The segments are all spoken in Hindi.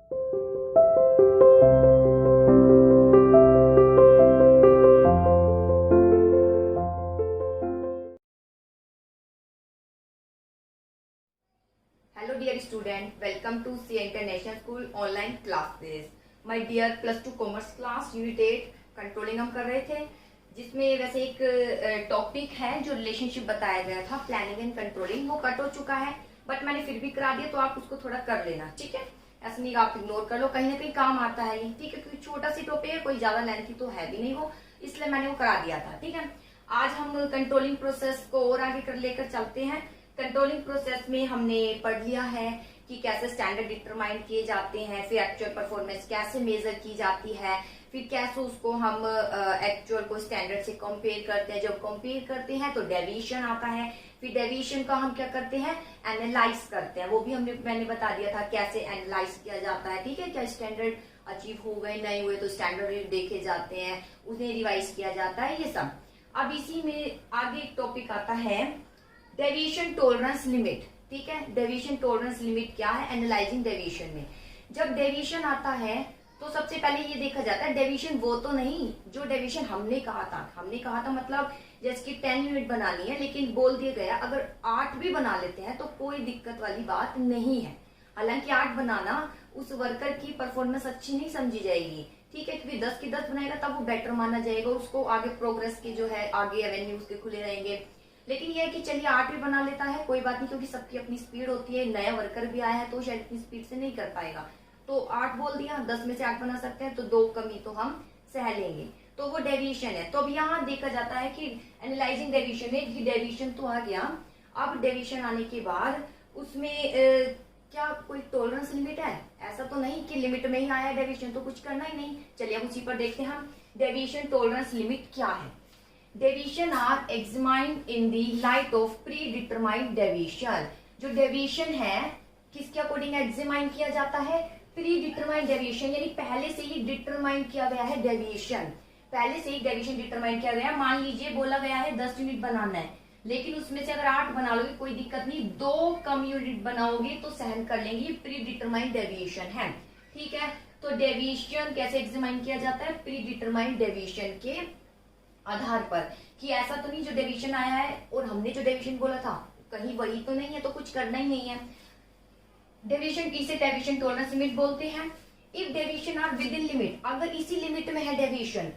Hello dear student, welcome to CA International School online classes. My dear plus 2 commerce class unit 8 controlling हम कर रहे थे, जिसमें वैसे एक टॉपिक है जो रिलेशनशिप बताया गया था प्लानिंग एंड कंट्रोलिंग, वो कट हो चुका है बट मैंने फिर भी करा दिया, तो आप उसको थोड़ा कर लेना, ठीक है। ऐसा नहीं आप इग्नोर कर लो, कहीं ना कहीं काम आता है ये, ठीक है, क्योंकि छोटा सी टॉपिक है, कोई ज्यादा लेंथी तो है भी नहीं वो, इसलिए मैंने वो करा दिया था, ठीक है। आज हम कंट्रोलिंग प्रोसेस को और आगे कर लेकर चलते हैं। कंट्रोलिंग प्रोसेस में हमने पढ़ लिया है कि कैसे स्टैंडर्ड डिटरमाइन किए जाते हैं, फिर एक्चुअल परफॉर्मेंस कैसे मेजर की जाती है, फिर कैसे उसको हम एक्चुअल को स्टैंडर्ड से कंपेयर करते हैं। जब कंपेयर करते हैं तो डेविएशन आता है, फिर डेविएशन का हम क्या करते हैं, एनालाइज करते हैं। वो भी मैंने बता दिया था कैसे एनालाइज किया जाता है, ठीक है। क्या स्टैंडर्ड अचीव हो गए नहीं हुए तो स्टैंडर्ड देखे जाते हैं, उन्हें रिवाइज किया जाता है, ये सब। अब इसी में आगे एक टॉपिक आता है डेविएशन टॉलरेंस लिमिट, ठीक है। डेविएशन टॉलरेंस लिमिट क्या है एनालाइजिंग डेविएशन में। जब डेविएशन आता है तो सबसे पहले ये देखा जाता है डेविएशन वो तो नहीं जो डेविएशन हमने कहा था मतलब जैसे कि 10 यूनिट बनानी है, लेकिन बोल दिया गया अगर 8 भी बना लेते हैं तो कोई दिक्कत वाली बात नहीं है। हालांकि 8 बनाना उस वर्कर की परफॉर्मेंस अच्छी नहीं समझी जाएगी, ठीक है, क्योंकि 10 की 10 बनाएगा तब वो बेटर माना जाएगा, उसको आगे प्रोग्रेस के जो है आगे एवेन्यू उसके खुले रहेंगे। लेकिन ये है कि चलिए 8 भी बना लेता है, कोई बात नहीं, क्योंकि सबकी अपनी स्पीड होती है, नया वर्कर भी आया है तो शायद इतनी स्पीड से नहीं कर पाएगा, तो 8 बोल दिया, 10 में से 8 बना सकते हैं तो 2 कमी तो हम सह लेंगे, तो वो डेविएशन है। तो अब यहाँ देखा जाता है कि एनालाइजिंग डेविएशन में डेविएशन तो आ गया, अब डेविएशन आने के बाद उसमें क्या कोई टॉलरेंस लिमिट है, ऐसा तो नहीं कि लिमिट में ही आया है डेविएशन तो कुछ करना ही नहीं। चलिए अब उसी पर देखते हैं हम डेविएशन टॉलरेंस लिमिट क्या है। Deviation are examined in the light of predetermined deviation. जो डेविएशन है किसके अकॉर्डिंग एग्जामाइन किया जाता है, प्री डिटरमाइंड डेविएशन, यानी पहले से ही डिटरमाइन किया गया है डेविएशन, पहले से ही डेविएशन डिटरमाइन किया गया है। मान लीजिए बोला गया है 10 यूनिट बनाना है, लेकिन उसमें से अगर 8 बना लोगे कोई दिक्कत नहीं, 2 कम यूनिट बनाओगे तो सहन कर लेंगे, प्री डिटरमाइंड डेविएशन है, ठीक है। तो डेविएशन कैसे एग्जामाइन किया जाता है, प्री डिटरमाइंड डेविएशन के आधार पर, कि ऐसा तो नहीं जो डेविएशन आया है और हमने जो डेविएशन बोला था कहीं वही तो नहीं है, तो कुछ करना ही नहीं है। डेविएशन किसे डेविएशन टॉलरेंस लिमिट बोलते हैं। If deviation are within limit, अगर इसी लिमिट में है deviation,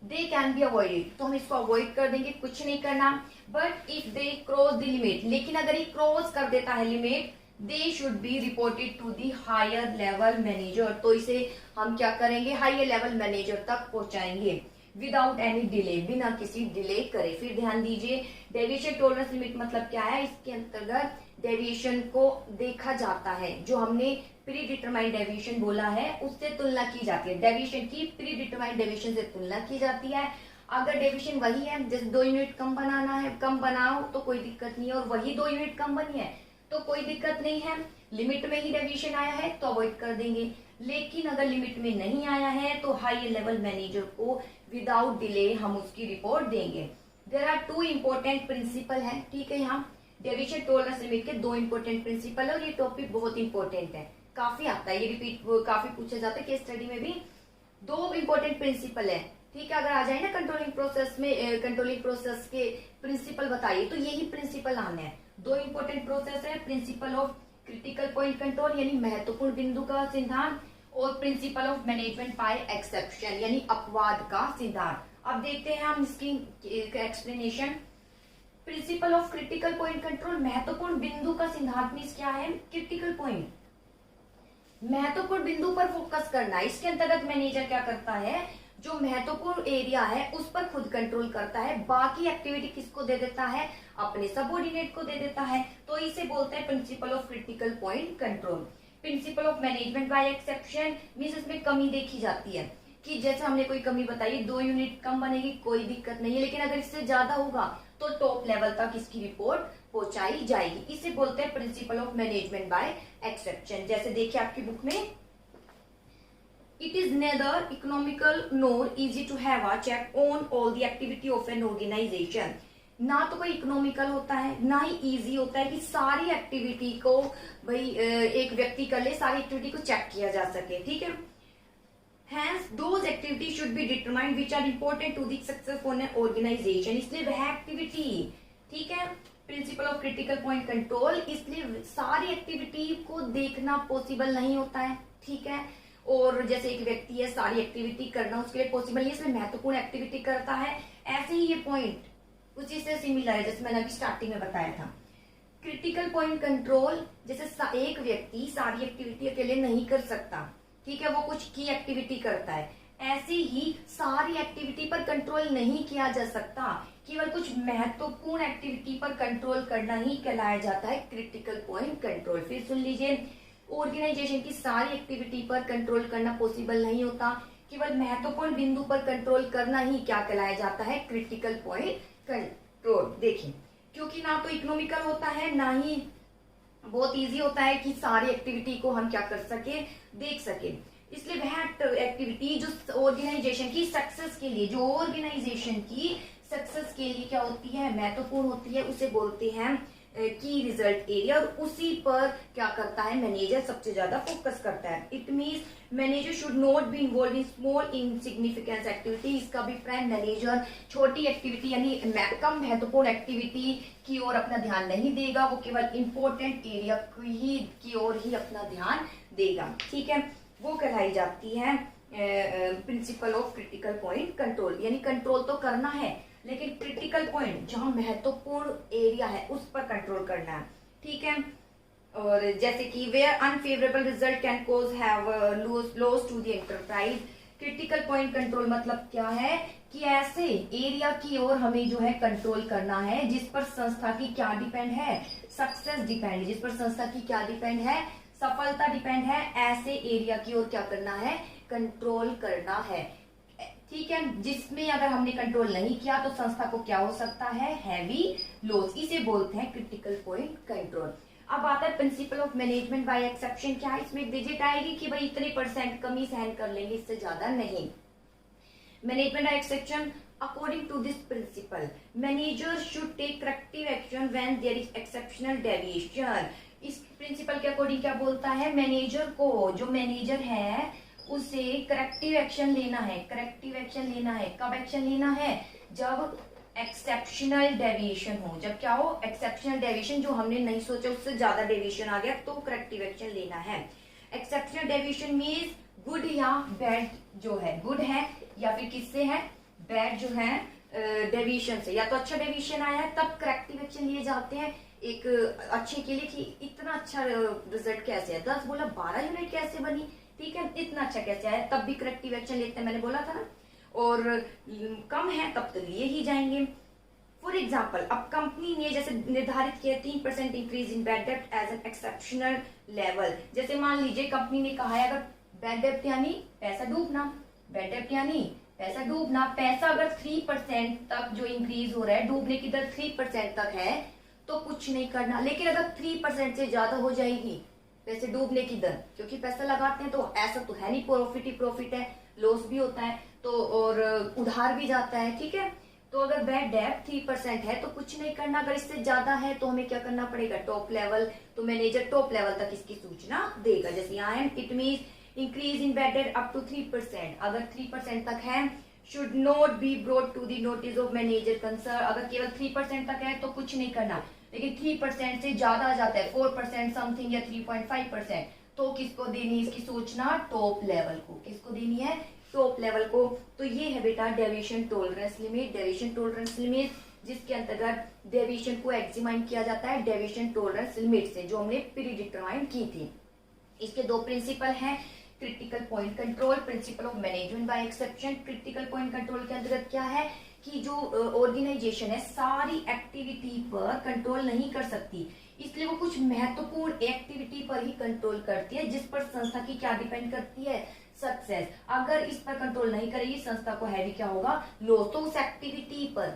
they can be avoided, तो हम इसको अवॉइड कर देंगे, कुछ नहीं करना। But if they cross the limit, लेकिन अगर ये क्रॉस कर देता है limit, they should be reported to the higher level manager, तो इसे हम क्या करेंगे, हायर लेवल मैनेजर तक पहुंचाएंगे विदाउट एनी डिले, बिना किसी डिले करे। फिर ध्यान दीजिए डेविएशन टॉलरेंस लिमिट मतलब क्या है, इसके अंतर्गत डेविएशन को देखा जाता है, जो हमने प्री डिटरमाइंड डेविएशन बोला है उससे तुलना की जाती है, डेविएशन की प्री डिटरमाइंड डेविएशन से तुलना की जाती है। अगर डेविएशन वही है, जैसे 2 यूनिट कम बनाना है, कम बनाओ तो कोई दिक्कत नहीं है, और वही 2 यूनिट कम बनी है तो कोई दिक्कत नहीं है, लिमिट में ही डेविएशन आया है तो अवॉइड कर देंगे। लेकिन अगर लिमिट में नहीं आया है तो हाई लेवल मैनेजर को विदाउट डिले हम उसकी रिपोर्ट देंगे। देयर आर 2 इंपॉर्टेंट प्रिंसिपल है, ठीक है। यहाँ डेविएशन टॉलरेंस लिमिट के 2 इंपॉर्टेंट प्रिंसिपल है, और ये टॉपिक बहुत इंपॉर्टेंट है, काफी आता है, ये रिपीट काफी पूछा जाता है केस स्टडी में भी। 2 इंपॉर्टेंट प्रिंसिपल है, ठीक है। अगर आ जाए ना कंट्रोलिंग प्रोसेस में, कंट्रोलिंग प्रोसेस के प्रिंसिपल बताइए तो यही प्रिंसिपल आने हैं। 2 इंपॉर्टेंट प्रोसेस है, principle of critical point control यानी महत्वपूर्ण बिंदु का सिद्धांत, और principal of management by exception यानी अपवाद का सिद्धांत। अब देखते हैं हम इसकी explanation. Principle of critical point control, महत्वपूर्ण बिंदु का सिद्धांत मींस क्या है, क्रिटिकल पॉइंट, महत्वपूर्ण बिंदु पर फोकस करना। इसके अंतर्गत मैनेजर क्या करता है, जो महत्वपूर्ण एरिया है उस पर खुद कंट्रोल करता है, बाकी एक्टिविटी किसको दे देता है, अपने सबऑर्डिनेट को दे देता है, तो इसे बोलते हैं principle of critical point control. Principal of management by exception means इसमें कमी देखी जाती है, कि जैसे हमने कोई कमी बताई 2 यूनिट कम बनेगी कोई दिक्कत नहीं है, लेकिन अगर इससे ज्यादा होगा तो टॉप लेवल तक इसकी रिपोर्ट पहुंचाई जाएगी, इसे बोलते हैं principal of management by exception. जैसे देखिए आपकी बुक में, it is neither economical nor easy to have a check on all the activity of an organization. ना तो कोई इकोनॉमिकल होता है ना ही इजी होता है कि सारी एक्टिविटी को भाई एक व्यक्ति कर ले, सारी एक्टिविटी को चेक किया जा सके, ठीक है। Hence, those activities should be determined which are important to the success of an organization. इसलिए वह एक्टिविटी, ठीक है, principle of critical point control, इसलिए सारी एक्टिविटी को देखना पॉसिबल नहीं होता है, ठीक है। और जैसे एक व्यक्ति है, सारी एक्टिविटी करना उसके लिए पॉसिबल नहीं है, इसलिए महत्वपूर्ण एक्टिविटी करता है। ऐसे ही ये पॉइंट उसी से सिमिलर है जैसे मैंने अभी स्टार्टिंग में बताया था। क्रिटिकल पॉइंट कंट्रोल, जैसे एक व्यक्ति सारी एक्टिविटी अकेले नहीं कर सकता, ठीक है, वो कुछ की एक्टिविटी करता है, ऐसे ही सारी एक्टिविटी पर कंट्रोल नहीं किया जा सकता, केवल कुछ महत्वपूर्ण एक्टिविटी पर कंट्रोल करना ही कहलाया जाता है क्रिटिकल पॉइंट कंट्रोल। फिर सुन लीजिए, ऑर्गेनाइजेशन की सारी एक्टिविटी पर कंट्रोल करना पॉसिबल नहीं होता, केवल महत्वपूर्ण बिंदु पर कंट्रोल करना ही क्या कहलाया जाता है, क्रिटिकल पॉइंट कंट्रोल। देखिए, क्योंकि ना तो इकोनॉमिकल होता है ना ही बहुत इजी होता है कि सारी एक्टिविटी को हम क्या कर सके, देख सके, इसलिए वह एक्टिविटी जो ऑर्गेनाइजेशन की सक्सेस के लिए, जो ऑर्गेनाइजेशन की सक्सेस के लिए क्या होती है, महत्वपूर्ण होती है, उसे बोलते हैं की रिजल्ट एरिया, और उसी पर क्या करता है मैनेजर सबसे ज्यादा फोकस करता है। It means manager should not be involve in small insignificance activity. इसका अभिप्राय मैनेजर छोटी एक्टिविटी यानी कम महत्वपूर्ण एक्टिविटी की ओर अपना ध्यान नहीं देगा, वो केवल इंपॉर्टेंट एरिया की ओर ही अपना ध्यान देगा, ठीक है। वो कहलाई जाती है principle of critical point control, यानी कंट्रोल तो करना है लेकिन क्रिटिकल पॉइंट जहां महत्वपूर्ण एरिया है उस पर कंट्रोल करना है, ठीक है। और जैसे कि where unfavourable result can cause have loss to the enterprise. Critical point control मतलब क्या है कि ऐसे एरिया की ओर हमें जो है कंट्रोल करना है जिस पर संस्था की क्या डिपेंड है, सक्सेस डिपेंड है, जिस पर संस्था की क्या डिपेंड है, सफलता डिपेंड है, ऐसे एरिया की ओर क्या करना है, कंट्रोल करना है, ठीक है। जिसमें अगर हमने कंट्रोल नहीं किया तो संस्था को क्या हो सकता है, हैवी लॉस, इसे बोलते हैं क्रिटिकल पॉइंट कंट्रोल। अब आता है principle of management by exception. क्या है, इसमें एक डिजिट आएगी कि भाई इतने % कमी सहन कर लेंगे, इससे ज्यादा नहीं। Management by exception, according to this principle manager should take corrective action when there is exceptional deviation. इस प्रिंसिपल के अकॉर्डिंग क्या बोलता है, मैनेजर को, जो मैनेजर है उसे करेक्टिव एक्शन लेना है। करेक्टिव एक्शन लेना है कब एक्शन लेना है, जब एक्सेप्शनल डेविएशन हो, जब क्या हो, एक्सेप्शनल डेविएशन, जो हमने नहीं सोचा उससे ज्यादा डेविएशन आ गया तो करेक्टिव एक्शन लेना है। एक्सेप्शनल डेविएशन मीन्स गुड या बैड, जो है गुड है या फिर किससे है, बैड जो है डेविएशन से, या तो अच्छा डेविएशन आया है तब करेक्टिव एक्शन लिए जाते हैं एक अच्छे के लिए कि इतना अच्छा रिजल्ट कैसे है, 10 बोला 12 यूनिट कैसे बनी, ठीक है, इतना अच्छा कैसे आया, तब भी करेक्टिव एक्शन लेते हैं, मैंने बोला था ना। और कम है तब तो लिए ही जाएंगे। फॉर एग्जाम्पल, अब कंपनी ने जैसे निर्धारित किया 3% इंक्रीज इन बैड डेब्ट एज एन एक्सेप्शनल लेवल। जैसे मान लीजिए कंपनी ने कहा है अगर बैड डेब्ट यानी पैसा डूबना, बैड डेब्ट यानी पैसा डूबना, पैसा अगर 3% तक जो इंक्रीज हो रहा है, डूबने की दर 3% तक है तो कुछ नहीं करना। लेकिन अगर 3% से ज्यादा हो जाएगी पैसे डूबने की दर, क्योंकि पैसा लगाते हैं तो ऐसा तो है नहीं प्रॉफिट ही प्रॉफिट है, लॉस भी होता है तो, और उधार भी जाता है, ठीक है। तो अगर बैड डेब्ट 3% है तो कुछ नहीं करना, अगर इससे ज्यादा है तो हमें क्या करना पड़ेगा, टॉप लेवल, तो मैनेजर टॉप लेवल तक इसकी सूचना देगा। जैसे यहाँ है, it means increase in bad डेब्ट अप टू 3%, अगर 3% तक है, should not be brought to the notice of manager concern. अगर केवल 3% तक है तो कुछ नहीं करना, लेकिन 3% से ज्यादा आ जाता है, 4% समथिंग या 3.5%, तो किसको देनी इसकी सूचना, टॉप लेवल को। किसको देनी है, टॉप लेवल को। तो ये है बेटा deviation tolerance limit. Deviation tolerance limit जिसके अंतर्गत डेविएशन को एग्जामिन किया जाता है डेविएशन टॉलरेंस लिमिट से, जो हमने प्री डिटरमाइन की थी। इसके 2 प्रिंसिपल हैं, critical point control, principal of management by exception. Critical point control के अंतर्गत क्या है कि जो ऑर्गेनाइजेशन है सारी एक्टिविटी पर कंट्रोल नहीं कर सकती, इसलिए वो कुछ महत्वपूर्ण एक्टिविटी पर ही कंट्रोल करती है, जिस पर संस्था की क्या डिपेंड करती है, सक्सेस। अगर इस पर कंट्रोल नहीं करेगी संस्था को हैवी क्या होगा, लॉस। तो उस एक्टिविटी पर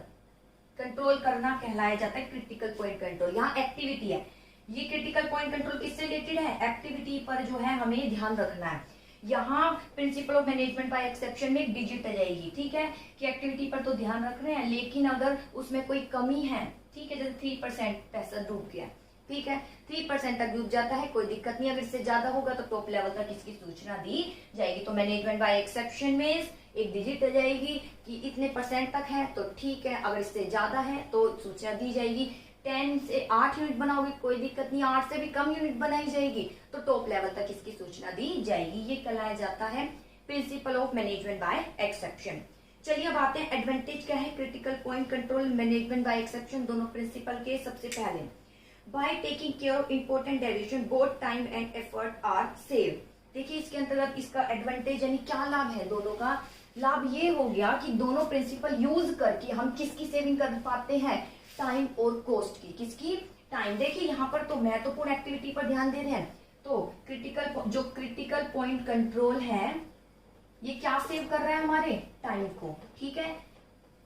कंट्रोल करना कहलाया जाता है क्रिटिकल पॉइंट कंट्रोल। यहाँ एक्टिविटी है, ये क्रिटिकल पॉइंट कंट्रोल किससे रिलेटेड है, एक्टिविटी पर जो है हमें ध्यान रखना है। यहाँ principal of management by exception में एक डिजिट आ जाएगी, ठीक है, कि एक्टिविटी पर तो ध्यान रख रहे हैं, लेकिन अगर उसमें कोई कमी है, ठीक है, जैसे 3% पैसा डूब गया, ठीक है, 3% तक डूब जाता है, कोई दिक्कत नहीं। अगर इससे ज्यादा होगा तो टॉप लेवल तक इसकी सूचना दी जाएगी। तो मैनेजमेंट बाय एक्सेप्शन में एक डिजिट आ जाएगी कि इतने % तक है तो ठीक है, अगर इससे ज्यादा है तो सूचना दी जाएगी। 10 से 8 यूनिट बनाओगे कोई दिक्कत नहीं, 8 से भी कम यूनिट बनाई जाएगी तो टॉप लेवल तक इसकी सूचना दी जाएगी। ये कहलाया जाता है principle of management by exception. चलिए अब आते हैं एडवांटेज क्या है critical point control management by exception दोनों प्रिंसिपल के। सबसे पहले by taking care of important deviation both time and effort are save. देखिए इसके अंतर्गत इसका एडवांटेज यानी क्या लाभ है, दोनों का लाभ ये हो गया कि दोनों प्रिंसिपल यूज करके हम किसकी सेविंग कर पाते हैं, टाइम और कॉस्ट की। किसकी, टाइम। देखिए यहाँ पर तो महत्वपूर्ण एक्टिविटी पर ध्यान दे रहे हैं, तो क्रिटिकल पॉइंट कंट्रोल है ये क्या सेव कर रहा है, हमारे टाइम को, ठीक है।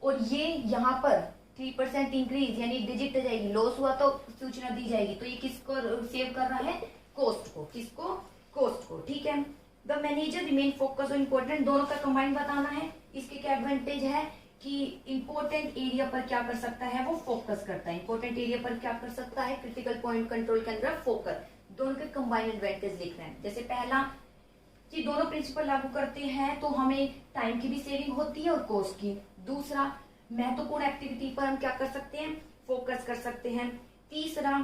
और ये यहाँ पर 3% इंक्रीज यानी डिजिट आ जाएगी, लॉस हुआ तो सूचना दी जाएगी, तो ये किसको सेव कर रहा है, कॉस्ट को। किसको, कॉस्ट को, ठीक है। The manager remain focus on important, दोनों का कंबाइन बताना है। इसके क्या एडवांटेज है कि इंपॉर्टेंट एरिया पर क्या कर सकता है, वो फोकस करता है। इंपॉर्टेंट एरिया पर क्या कर सकता है, क्रिटिकल पॉइंट कंट्रोल के अंदर फोकस। दोनों के कंबाइन एडवांटेज लिख रहे हैं। जैसे पहला कि दोनों प्रिंसिपल लागू करते हैं तो हमें टाइम की भी सेविंग होती है और कॉस्ट की। दूसरा, महत्वपूर्ण एक्टिविटी पर हम क्या कर सकते हैं, फोकस कर सकते हैं। तीसरा,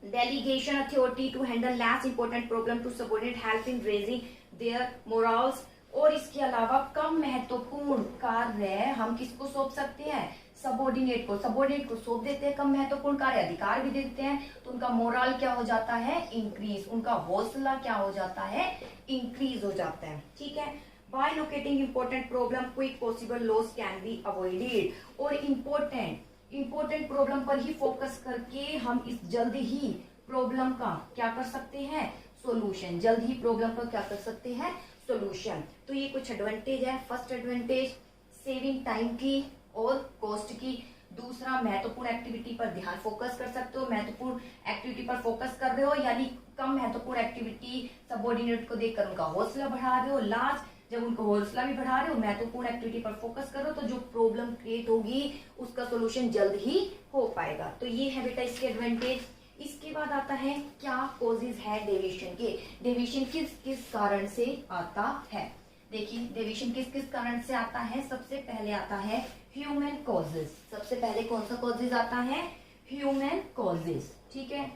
delegation authority to handle less important problem to subordinate help in raising their morals. और इसके अलावा कम महत्वपूर्ण कार्य हम किसको सौंप सकते हैं, सबऑर्डिनेट को। सबऑर्डिनेट को सौंप देते हैं कम महत्वपूर्ण कार्य, अधिकार भी देते हैं, तो उनका मोरल क्या हो जाता है, इंक्रीज। उनका हौसला क्या हो जाता है, इंक्रीज हो जाता है, ठीक है। By locating important problem quick possible loss can be avoided. और इंपॉर्टेंट प्रॉब्लम पर ही फोकस करके हम इस जल्द ही प्रॉब्लम का क्या कर सकते हैं, सोल्यूशन। जल्द ही प्रॉब्लम का क्या कर सकते हैं, सोल्यूशन। तो ये कुछ एडवांटेज है। फर्स्ट एडवांटेज सेविंग टाइम की और कॉस्ट की। दूसरा, महत्वपूर्ण एक्टिविटी पर ध्यान फोकस कर सकते हो, महत्वपूर्ण एक्टिविटी पर फोकस कर रहे हो यानी कम महत्वपूर्ण एक्टिविटी सबऑर्डिनेट को देखकर उनका हौसला बढ़ा रहे हो। लास्ट, जब उनको हौसला भी बढ़ा रहे हो, महत्वपूर्ण एक्टिविटी पर फोकस करो तो जो प्रॉब्लम क्रिएट होगी उसका सोल्यूशन जल्द ही हो पाएगा। तो ये है बेटा इसके एडवांटेज। इसके बाद आता है क्या कॉजेज है डेविएशन के। डेविएशन किस किस कारण से आता है, देखिए डेविएशन किस किस कारण से आता है। सबसे पहले आता है ह्यूमन कॉजेज। सबसे पहले कौन सा कॉजेज आता है, ह्यूमन कॉजेज, ठीक है।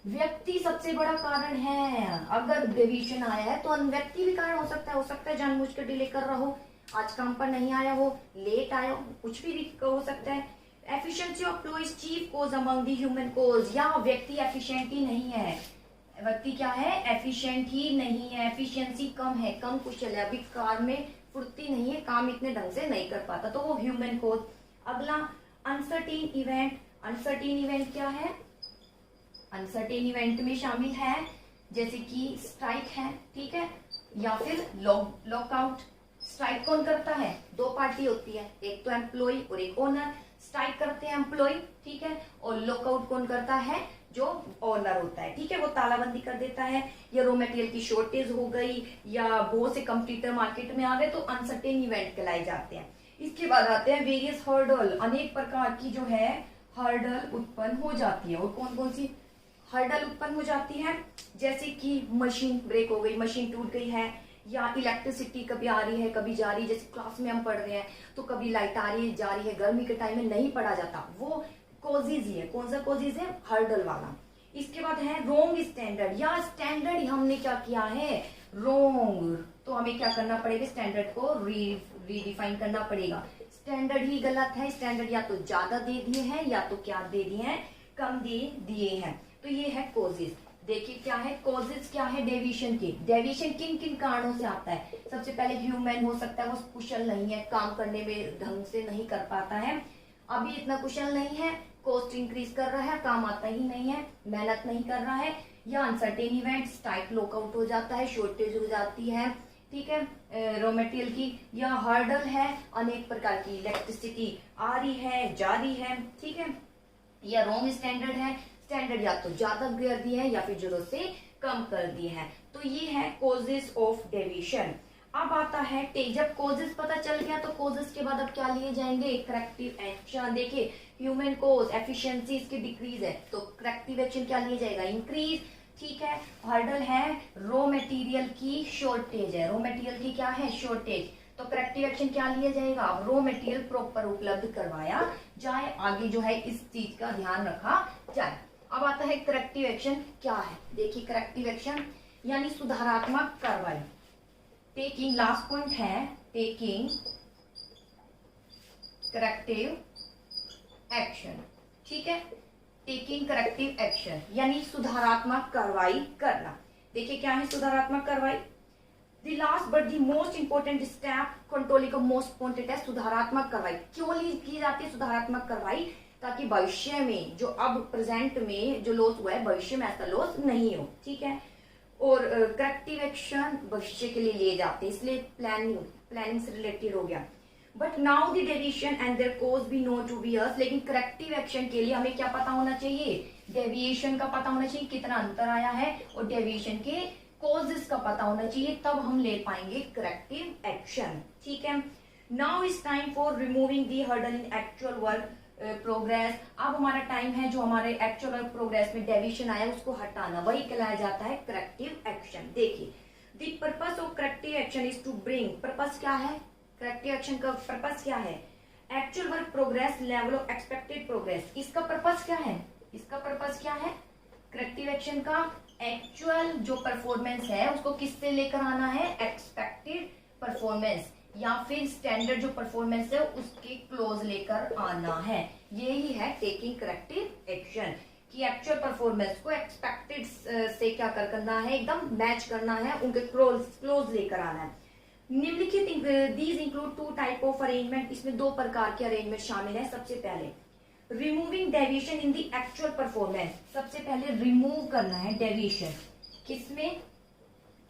व्यक्ति सबसे बड़ा कारण है। अगर डेविएशन आया है तो व्यक्ति भी कारण हो सकता है जानबूझ कर डिले कर रहा हो, आज काम पर नहीं आया हो, लेट आया हो, कुछ भी हो सकता है। Efficiency of flow is chief cause among the human cause. या व्यक्ति एफिशिएंट ही नहीं है, व्यक्ति क्या है, एफिशिएंट ही नहीं है, एफिशिएंसी कम है, कम कुशल है, अभी कार में फुर्ती नहीं है, काम इतने ढंग से नहीं कर पाता, तो वो ह्यूमन कोज। अगला अनसर्टेन इवेंट। अनसर्टेन इवेंट क्या है, अनसर्टेन इवेंट में शामिल है जैसे कि स्ट्राइक है, ठीक है, या फिर लॉकआउट। स्ट्राइक कौन करता है, दो पार्टी होती है, एक तो एम्प्लॉय और एक ओनर। स्ट्राइक करते हैं एम्प्लॉय, ठीक है, और लॉकआउट कौन करता है, जो ओनर होता है, ठीक है, वो तालाबंदी कर देता है। या रॉ मटेरियल की शॉर्टेज हो गई या बहुत से कंपटीटर मार्केट में आ गए तो अनसर्टेन इवेंट कहलाए जाते हैं। इसके बाद आते हैं वेरियस हर्डल। अनेक प्रकार की जो है हर्डल उत्पन्न हो जाती है। और कौन कौन सी हर्डल उत्पन्न हो जाती है, जैसे कि मशीन ब्रेक हो गई, मशीन टूट गई है, या इलेक्ट्रिसिटी कभी आ रही है कभी जा रही है, जैसे क्लास में हम पढ़ रहे हैं तो कभी लाइट आ रही है जा रही है, गर्मी के टाइम में नहीं पढ़ा जाता, वो कॉजेज ही है। कौन सा कॉजेज है, हर्डल वाला। इसके बाद है रोंग स्टैंडर्ड। या स्टैंडर्ड हमने क्या किया है, रोंग, तो हमें क्या करना पड़ेगा, स्टैंडर्ड को रीडिफाइन करना पड़ेगा। स्टैंडर्ड ही गलत है, स्टैंडर्ड या तो ज्यादा दे दिए हैं या तो क्या दे दिए हैं, कम दे दिए हैं। तो ये है कॉजेज। देखिए क्या है कॉजेज, क्या है डेविएशन के। डेविएशन किन किन कारणों से आता है, सबसे पहले ह्यूमन हो सकता है, वो कुशल नहीं है, काम करने में ढंग से नहीं कर पाता है, अभी इतना कुशल नहीं है, कॉस्ट इंक्रीज कर रहा है, काम आता ही नहीं है, मेहनत नहीं कर रहा है। या अनसर्टेन इवेंट, स्ट्राइक लॉकआउट हो जाता है, शॉर्टेज हो जाती है, ठीक है, रॉ मटेरियल की। या हर्डल है, अनेक प्रकार की इलेक्ट्रिसिटी आ रही है जा रही है, ठीक है। या रॉन्ग स्टैंडर्ड है, स्टैंडर्ड या तो ज्यादा कर दिए हैं या फिर जरूरत से कम कर दी है। तो ये है कॉजेस ऑफ डेविएशन। अब आता है जब कॉजेस पता चल गया तो कॉजेस के बाद अब क्या लिए जाएंगे, करेक्टिव एक्शन। देखिए ह्यूमन कॉज एफिशिएंसी इसकी डिक्रीज है तो करेक्टिव एक्शन क्या लिया जाएगा, इंक्रीज। ठीक है, हर्डल है रॉ मटेरियल की शॉर्टेज है, रॉ मटेरियल की क्या है, शॉर्टेज। तो करेक्टिव एक्शन क्या लिया जाएगा, रॉ मटेरियल प्रॉपर उपलब्ध करवाया जाए, आगे जो है इस चीज का ध्यान रखा जाए। अब आता है करेक्टिव एक्शन क्या है। देखिए करेक्टिव एक्शन यानी सुधारात्मक कार्रवाई। टेकिंग, लास्ट पॉइंट है टेकिंग करेक्टिव एक्शन। ठीक है, टेकिंग करेक्टिव एक्शन यानी सुधारात्मक कार्रवाई करना। देखिए क्या है सुधारात्मक कार्रवाई, the last but the most important step controlling का मोस्ट इंपोर्टेंट है सुधारात्मक कार्रवाई। क्यों की जाती है सुधारात्मक कार्रवाई, ताकि भविष्य में जो अब प्रेजेंट में जो लॉस हुआ है भविष्य में ऐसा लॉस नहीं हो। ठीक है, और करेक्टिव एक्शन भविष्य के लिए लिए जाते हैं, इसलिए प्लानिंग से रिलेटेड हो गया। But now the deviation and their cause be know to be us. लेकिन करेक्टिव एक्शन के लिए हमें क्या पता होना चाहिए, डेविएशन का पता होना चाहिए, कितना अंतर आया है, और डेविएशन के कॉजेस का पता होना चाहिए, तब हम ले पाएंगे करेक्टिव एक्शन। ठीक है, now is time for removing the hurdle in actual work progress. अब हमारा टाइम है जो हमारे एक्चुअल वर्क प्रोग्रेस में डेविएशन आया उसको हटाना, वही कहलाया जाता है करेक्टिव एक्शन। देखिए the purpose of corrective action is to bring, purpose क्या है, करेक्टिव एक्शन का पर्पस क्या है, actual work progress level of expected progress. इसका पर्पस क्या है, इसका पर्पस क्या है, करेक्टिव एक्शन का एक्चुअल जो परफॉर्मेंस है उसको किससे लेकर आना है, एक्सपेक्टेड परफॉर्मेंस या फिर स्टैंडर्ड जो परफॉर्मेंस है उसके क्लोज लेकर आना है। यही है टेकिंग करेक्टिव एक्शन कि एक्चुअल परफॉर्मेंस को एक्सपेक्टेड से क्या करना है, एकदम मैच करना है, उनके क्लोज लेकर आना है। निम्नलिखित these include to type of arrangement, इसमें दो प्रकार के अरेंजमेंट शामिल है। सबसे पहले removing deviation in the actual performance, सबसे पहले रिमूव करना है डेविएशन, किसमें,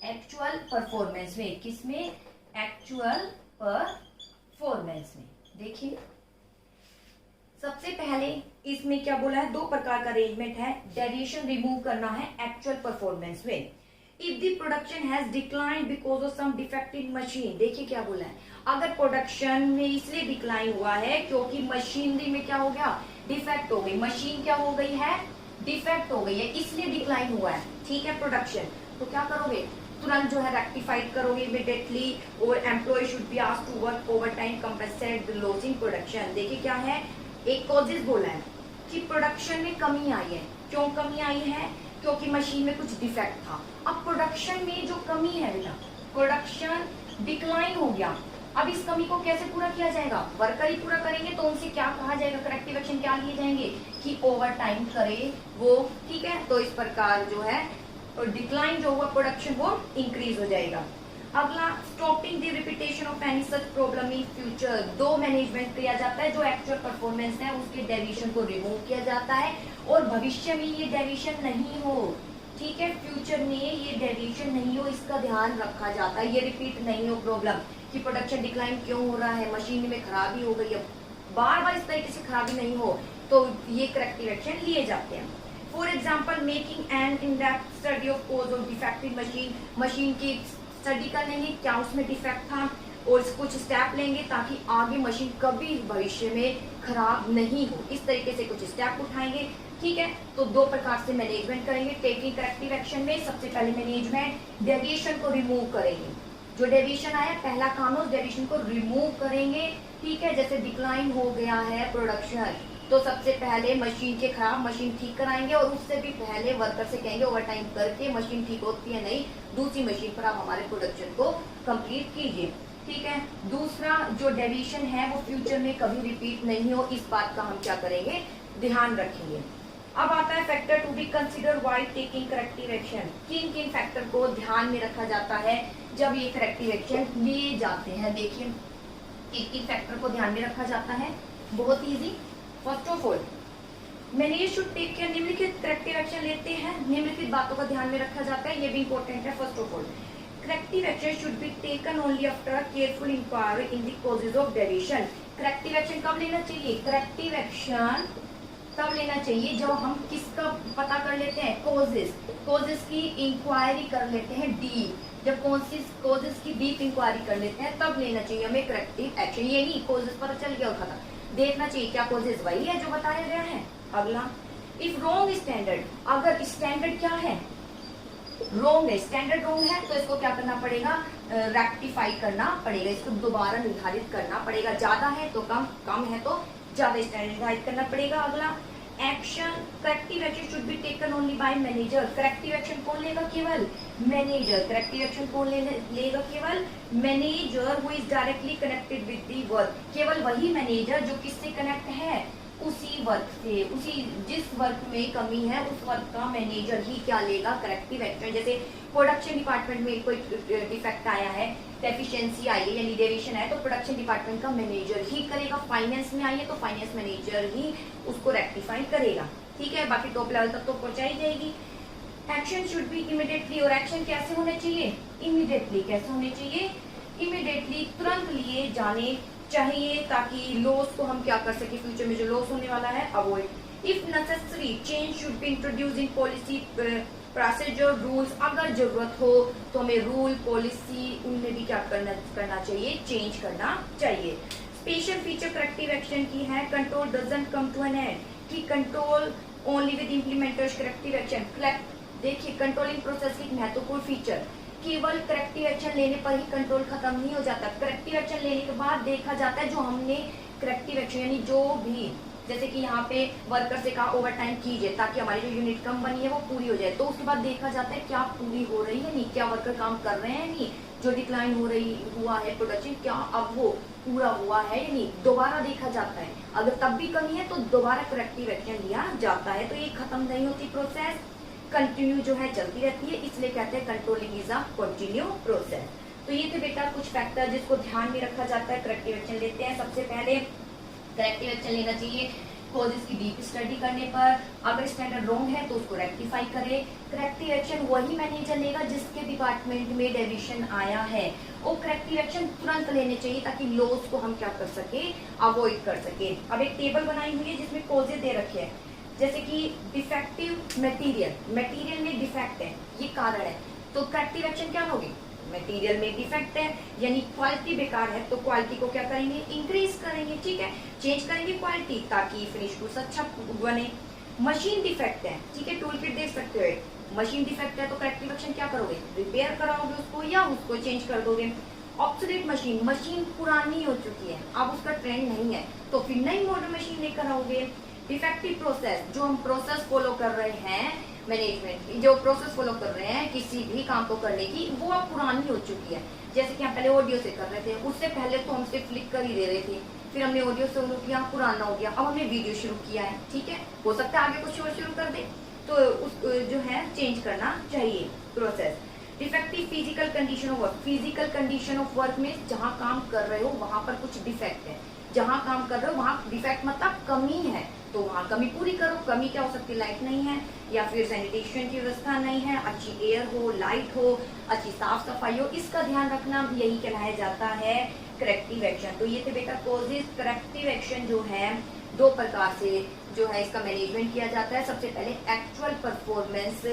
एक्चुअल परफॉर्मेंस में, किसमें, एक्चुअल परफॉर्मेंस में। देखिए सबसे पहले इसमें क्या बोला है, दो प्रकार का अरेंजमेंट है, डेविएशन रिमूव करना है एक्चुअल परफॉर्मेंस में। If the production has declined because of some defect in machine, देखिए क्या बोला है, अगर प्रोडक्शन में इसलिए डिक्लाइन हुआ है क्योंकि मशीनरी में क्या हो गया, डिफेक्ट हो गई, मशीन क्या हो गई है, डिफेक्ट हो गई है, इसलिए डिक्लाइन हुआ है। ठीक है, प्रोडक्शन, तो क्या करोगे, तुरंत जो है रेक्टिफाइड करोगे इमीडिएटली, और employ should be asked to work overtime compensate the loss in production. देखिए क्या है, एक कॉजेस बोला है कि प्रोडक्शन में कमी आई है, क्यों कमी आई है, क्योंकि मशीन में कुछ डिफेक्ट था। अब प्रोडक्शन में जो कमी है बेटा, प्रोडक्शन डिक्लाइन हो गया, अब इस कमी को कैसे पूरा किया जाएगा, वर्कर ही पूरा करेंगे, तो उनसे क्या कहा जाएगा, करेक्टिव एक्शन क्या लिए जाएंगे कि ओवर टाइम करे वो। ठीक है, तो इस प्रकार जो है और डिक्लाइन जो हुआ प्रोडक्शन वो इंक्रीज हो जाएगा। अगला stopping the repetition of any such problem in future, दो मैनेजमेंट किया जाता है, जो एक्चुअल परफॉर्मेंस है उसके डेविएशन को रिमूव किया जाता है और भविष्य में ये डेविएशन नहीं हो। ठीक है, फ्यूचर में ये डेविएशन नहीं हो, इसका ध्यान रखा जाता है, ये रिपीट नहीं हो प्रॉब्लम कि प्रोडक्शन डिक्लाइन क्यों हो रहा है, मशीन में खराबी हो गई, अब बार बार इस तरीके से खराबी नहीं हो, तो ये करेक्टिव एक्शन लिए जाते हैं। For example making an in depth study of cause of defective machine, machine की स्टडी कर लेंगे क्या उसमें डिफेक्ट था और कुछ स्टेप लेंगे ताकि आगे मशीन कभी भविष्य में खराब नहीं हो, इस तरीके से कुछ स्टेप उठाएंगे। ठीक है, तो दो प्रकार से मैनेजमेंट करेंगे टेकिंग करेक्टिव एक्शन में। सबसे पहले मैनेजमेंट डेविएशन को रिमूव करेंगे, जो डेविएशन आया पहला काम है उस डेविएशन को रिमूव करेंगे। ठीक है, जैसे डिक्लाइन हो गया है प्रोडक्शन, तो सबसे पहले मशीन के खराब मशीन ठीक कराएंगे और उससे भी पहले वर्कर से कहेंगे ओवर टाइम करके मशीन ठीक होती है नहीं, दूसरी मशीन पर आप हमारे प्रोडक्शन को कंप्लीट कीजिए। ठीक है, दूसरा जो डेविएशन है वो फ्यूचर में कभी रिपीट नहीं हो, इस बात का हम क्या करेंगे, ध्यान रखेंगे। अब आता है factor to be consider while taking corrective action, किन किन फैक्टर को ध्यान में रखा जाता है जब ये करेक्टिव एक्शन लिए जाते हैं। देखिए किन किन फैक्टर को ध्यान में रखा जाता है, बहुत easy. First of all manager should take care, निम्नलिखित करेक्टिव एक्शन लेते हैं, निम्नलिखित बातों का ध्यान में रखा जाता है, ये भी इंपॉर्टेंट है। First of all corrective action should be taken only after careful inquiry in the causes of deviation. Corrective action कब लेना चाहिए, करेक्टिव एक्शन तब लेना चाहिए जब हम किसका पता कर लेते हैं, कोजेस की इंक्वायरी कर लेते हैं डीप। जब कोजेस की डीप इंक्वायरी कर लेते हैं तब लेना चाहिए हमें करेक्टिव एक्शन। ये नहीं कोजेस पता चल गया और खत्म, देखना चाहिए क्या कोजेस वही है जो बताया गया है। अगला, इफ रॉन्ग स्टैंडर्ड, अगर स्टैंडर्ड क्या है, रॉन्ग है, स्टैंडर्ड रॉन्ग है, तो इसको क्या करना पड़ेगा, रेक्टिफाई करना पड़ेगा, इसको दोबारा निर्धारित करना पड़ेगा। ज्यादा है तो कम, कम है तो ज्यादा स्टैंडर्ड निर्धारित करना पड़ेगा। अगला, action, corrective action should be taken only by manager. Corrective action कौन लेगा, केवल मैनेजर। करेक्टिव एक्शन कौन लेगा, केवल manager who is directly connected with the work. केवल वही मैनेजर जो किससे कनेक्ट है, उसी वर्क से, उसी जिस वर्क में कमी है उस वर्क का मैनेजर ही क्या लेगा, करेक्टिव एक्शन। जैसे प्रोडक्शन डिपार्टमेंट में कोई डिफेक्ट आया है, डेफिशिएंसी आई है यानी डेविएशन है, तो प्रोडक्शन डिपार्टमेंट का मैनेजर ही करेगा। फाइनेंस में आई है तो फाइनेंस मैनेजर ही उसको रेक्टिफाई करेगा, ठीक है। बाकी टॉप लेवल तक तो पहुंचाई जाएगी। एक्शन शुड बी इमीडिएटली, और एक्शन कैसे होने चाहिए, इमीडिएटली। कैसे होने चाहिए, इमीडिएटली, तुरंत लिए जाने चाहिए, ताकि लॉस को हम क्या कर सके, फ्यूचर में जो लॉस होने वाला है avoid. If necessary change should be introduce in policy procedure rules, अगर जरूरत हो तो हमें रूल पॉलिसी उनमें भी क्या करना चाहिए, चेंज करना चाहिए। स्पेशल फीचर करेक्टिव एक्शन की है, control doesn't come to an end, कि control only with implementers corrective action. देखिए कंट्रोलिंग प्रोसेस की महत्वपूर्ण फीचर, केवल करेक्टिव एक्शन लेने पर ही कंट्रोल खत्म नहीं हो जाता। करेक्टिव एक्शन लेने के बाद देखा जाता है जो हमने करेक्टिव एक्शन यानी जो भी, जैसे कि यहाँ पे वर्कर से कहा ओवर टाइम कीजिए ताकि हमारी जो यूनिट कम बनी है वो पूरी हो जाए, तो उसके बाद देखा जाता है क्या पूरी हो रही है नहीं, क्या वर्कर काम कर रहे हैं नहीं, जो डिक्लाइन हुआ है प्रोडक्शन क्या अब वो पूरा हुआ है या नहीं, दोबारा देखा जाता है। अगर तब भी कमी है तो दोबारा करेक्टिव एक्शन लिया जाता है। तो ये खत्म नहीं होती प्रोसेस, कंटिन्यू जो है चलती रहती है, इसलिए कहते हैं controlling is a continue process. तो ये थे बेटा कुछ फैक्टर जिसको ध्यान में रखा जाता है करेक्टिव एक्शन लेते हैं। सबसे पहले करेक्टिव एक्शन लेना चाहिए कॉजेस की डीप स्टडी करने पर, अगर स्टैंडर्ड रॉन्ग है तो उसको रेक्टिफाई करे। करेक्टिव एक्शन वही मैनेजर लेगा जिसके डिपार्टमेंट में डेविएशन आया है, और करेक्टिव एक्शन तुरंत लेने चाहिए ताकि लॉस को हम क्या कर सके, अवॉइड कर सके। अब एक टेबल बनाई हुई है जिसमें कॉजेज दे रखे हैं, जैसे कि डिफेक्टिव मटेरियल, मटेरियल में डिफेक्ट है ये कारण है, तो करेक्टिव एक्शन क्या होगी, मटेरियल में डिफेक्ट है यानी क्वालिटी बेकार है तो क्वालिटी को क्या करेंगे, इंक्रीज करेंगे, ठीक है, चेंज करेंगे क्वालिटी ताकि फिनिश गुड्स अच्छा बने। मशीन डिफेक्ट है, ठीक है, टूल किट देख सकते हो, मशीन डिफेक्ट है तो करेक्टिव एक्शन क्या करोगे, रिपेयर कराओगे उसको या उसको चेंज कर दोगे। ऑब्सोलेट मशीन, मशीन पुरानी हो चुकी है अब उसका ट्रेंड नहीं है तो फिर नई मॉडर्न मशीन लेकर आओगे। डिफेक्टिव प्रोसेस, जो हम प्रोसेस फॉलो कर रहे हैं मैनेजमेंट की, जो प्रोसेस फॉलो कर रहे हैं किसी भी काम को करने की, वो अब पुरानी हो चुकी है। जैसे कि हम पहले ऑडियो से कर रहे थे, उससे पहले तो हम सिर्फ क्लिक कर ही दे रहे थे, फिर हमने ऑडियो से शुरू किया, पुराना हो गया, अब हमने वीडियो शुरू किया है, ठीक है, हो सकता है आगे कुछ और शुरू कर दे, तो उस जो है चेंज करना चाहिए process. Defective physical condition of work, physical condition of work में जहाँ काम कर रहे हो वहां पर कुछ डिफेक्ट है, जहाँ काम कर रहे हो वहाँ डिफेक्ट मतलब कमी है, तो वहाँ कमी पूरी करो। कमी क्या हो सकती है, लाइट नहीं है या फिर सैनिटेशन की व्यवस्था नहीं है, अच्छी एयर हो, लाइट हो, अच्छी साफ सफाई हो, इसका ध्यान रखना, यही कहलाया जाता है करेक्टिव एक्शन। तो ये थे बेटा कॉजेज। करेक्टिव एक्शन जो है दो प्रकार से जो है इसका मैनेजमेंट किया जाता है। सबसे पहले एक्चुअल परफॉर्मेंस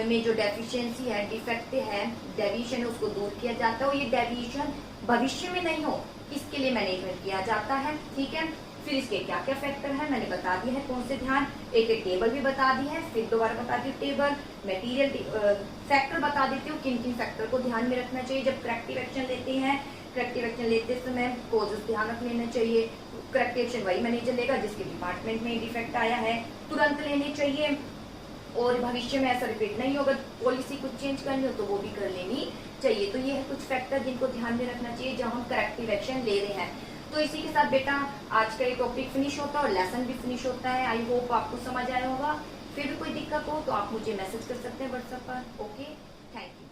में जो डेफिशिएंसी है, डिफेक्ट है, डेविएशन है, उसको दूर किया जाता है, और ये डेविएशन भविष्य में नहीं हो इसके लिए मैनेजमेंट किया जाता है, ठीक है। फिर इसके क्या क्या फैक्टर है मैंने बता दिया है, कौन से ध्यान, एक एक टेबल भी बता दी है, फिर दोबारा बता दी टेबल, मटेरियल फैक्टर बता देती हूँ किन किन फैक्टर को ध्यान में रखना चाहिए जब करेक्टिव एक्शन लेते हैं। करेक्टिव एक्शन लेते समय कॉजेस ध्यान रख लेना चाहिए, करेक्टिव एक्शन वही मैनेजर लेगा जिसके डिपार्टमेंट में डिफेक्ट आया है, तुरंत लेने चाहिए, और भविष्य में ऐसा रिपीट नहीं होगा, पॉलिसी कुछ चेंज करनी हो तो वो भी कर लेनी चाहिए। तो ये है कुछ फैक्टर जिनको ध्यान में रखना चाहिए जब हम करेक्टिव एक्शन ले रहे हैं। तो इसी के साथ बेटा आज का ये टॉपिक फिनिश होता है और लेसन भी फिनिश होता है। आई होप आपको समझ आया होगा। फिर भी कोई दिक्कत हो तो आप मुझे मैसेज कर सकते हैं व्हाट्सएप पर। Okay, thank you.